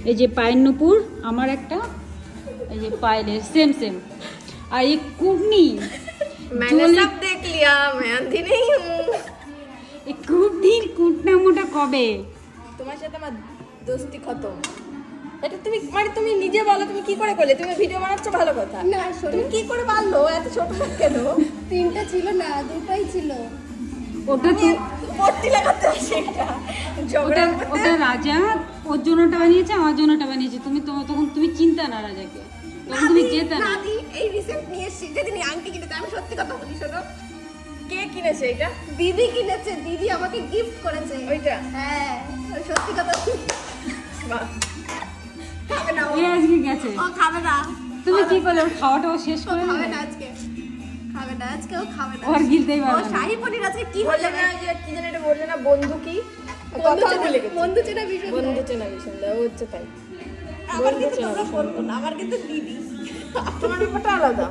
এই যে পায়ের নুপুর আমার একটা, এই যে পায়েলের সেম সেম। আর এই কুটনি मैंने सब देख लिया, मैं अंधी नहीं हूँ। এই কুটনির কুটনা মোটা কবে? তোমার সাথে আমার দোস্তি খতম। এটা তুমি মানে তুমি নিজে বলো তুমি কি করে করলে? তুমি ভিডিও বানাচ্ছ ভালো কথা না তুমি কি করে পারলো এত ছোট মুখ কেন? তিনটা ছিল না, দুটোই ছিল। ওটা তো পট্টি লাগাতে আসে এটা ওটা ওটা রাজা ওর জন্যটা বানিয়েছে, আমার জন্যটা বানিয়েছে। তুমি তো তখন তুমি চিন্তা না রাজাকে, তখন তুমি যেতে না। নাদি এই রিসেন্ট নিয়ে এসেছি, যেদিন আংটি কিনেছে, আমি সত্যি কথা বলি শোনো, কে কিনেছে এটা? দিদি কিনেছে, দিদি আমাকে গিফট করেছে ওইটা? হ্যাঁ সত্যি কথা বলি। বাহ, খাবে না ও, এ আজকে গেছে, ও খাবে না, তুমি কি করলে ওর খাওয়াটা ও শেষ ও করে খাবে দিলে? না আজকে, খাবে না আজকে, ও খাবে না। ও আর গিলতেই ও পারবে না। শাহী পনির আজকে কি হয়ে বললে যাবে? না যে কি জানি এটা বললে না বন্ধু কি বন্ধু কথা চেনা- বলে গেছে বন্ধু চেনা ভীষণ বন্ধু দেয়। চেনা ভীষণ দেয়, ও হচ্ছে তাই। আমার বন্ধু কিন্তু চেনা তোমরা ভীষণ বলবো না, আমার কিন্তু দিদি। তোমার ব্যাপারটা আলাদা।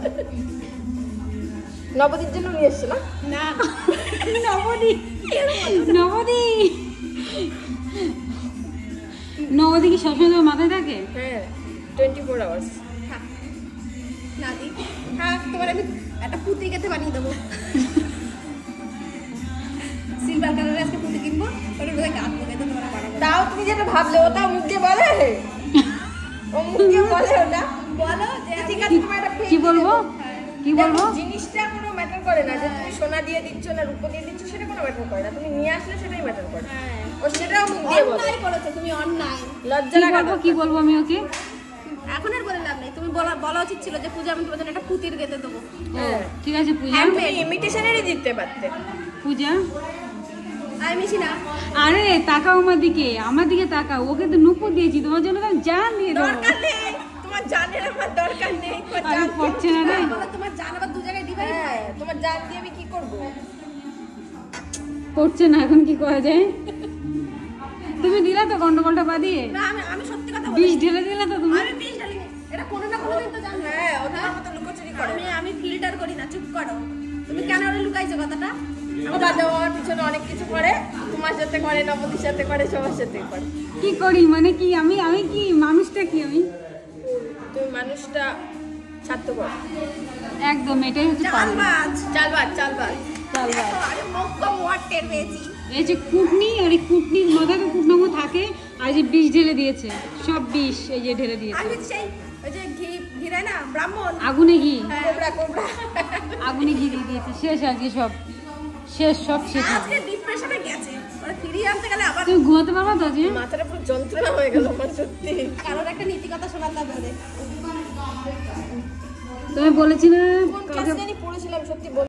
নবদীর জন্য নিয়ে এসছে না? না নবদী নবদী নবদী কি সবসময় তোমার মাথায় থাকে? হ্যাঁ 24 আওয়ার্স। হ্যাঁ নাদি, হ্যাঁ তোমার আমি একটা পুঁতি কেটে বানিয়ে দেবো। সিলভার কালারের আজকে পুঁতি কিনবো, ওটার মধ্যে গাছ লাগাই দেবো, তোমরা বানাবো। তাও তুমি যেটা ভাবলে ওটা মুখ দিয়ে বলে, ও মুখ দিয়ে বলে ওটা। বলো যে ঠিক আমি- আছে তোমার একটা কি বলবো হ্যাঁ। কি বলবো? দেখো, জিনিসটা কোনো ম্যাটার করে না যে তুমি সোনা দিয়ে দিচ্ছ না রূপো দিয়ে দিচ্ছ, সেটা কোনো ম্যাটার করে না। তুমি নিয়ে আসলে সেটাই ম্যাটার করে। হ্যাঁ। ও সেটাও মুখ দিয়ে বলে। অন্যায় করেছো তুমি, অন্যায়। লজ্জা কি লাগা বলবো কি বলবো আমি ওকে? এখন আর বলে লাভ নেই, তুমি বলা উচিত ছিল যে পূজা আমি তোমার জন্য একটা পুঁতির গেঁথে দেবো। হ্যাঁ। ঠিক আছে পূজা, তুমি ইমিটেশনেরই জিততে পারতে। পূজা আমি মিশি না, আরে তাকাও আমার দিকে তাকাও। ওকে তো নুপুর দিয়েছি, তোমার জন্য তো আমি জান দিয়ে দেবো। দরকার নেই তোমার জানের, আমার দরকার নেই তোমার আরে জান। পড়ছে না রে। বলো তোমার জান আবার দু জায়গায় ডিভাইড হ্যাঁ, হয়। তোমার জান দিয়ে আমি কি করব? পড়ছে না, এখন কি করা যায়? তুমি দিলা তো গন্ডগোলটা বাদিয়ে, না আমি সত্যি কথা বলি, বিষ ঢেলে দিলে তো তুমি। আমি বিষ ঢালিনি, এটা কোনো না কোনো দিন তো জানবে। হ্যাঁ, ও তোমার মতো লুকোচুরি করে না। আমি ফিল্টার করি না, চুপ করো। তুমি কেন ওরে লুকাইছো কথাটা? আমার দাদা আমার পিছনে অনেক কিছু করে, তোমার সাথে করে, নবদীর সাথে করে, সবার সাথে করে। কি করি মানে কি আমি আমি কি মানুষটা কি আমি? তুমি মানুষটা স্বার্থপর, একদম এটাই হচ্ছে পাগল। চালবাজ, চালবাজ চালবাজ। চালবাজ। আরে মক্কা মোয়ার টের পেয়েছি। এই যে কুটনি, আর এই কুটনির মাথায় তো কুটনামো থাকে, আর যে বিষ ঢেলে দিয়েছে, সব বিষ এই যে ঢেলে দিয়েছে। আমি সেই ওই যে ঘি দেয় না ব্রাহ্মণ, আগুনে ঘি, কোবরা কোবরা। আগুনে ঘি দিয়ে দিয়েছে। শেষ আজকে সব শেষ, সব শেষ আজকে। আজকে ডিপ্রেশনে গেছে, ওরা ফিরিয়ে আনতে গেলে আবার তুমি ঘুমাতে পারবা তো আজকে? মাথাটা পুরো যন্ত্রণা হয়ে গেল আমার সত্যি। কারোর একটা নীতি কথা শোনাতে হবে। তুমি বলেছিলে কোন ক্লাসে জানি পড়েছিলাম সত্যি।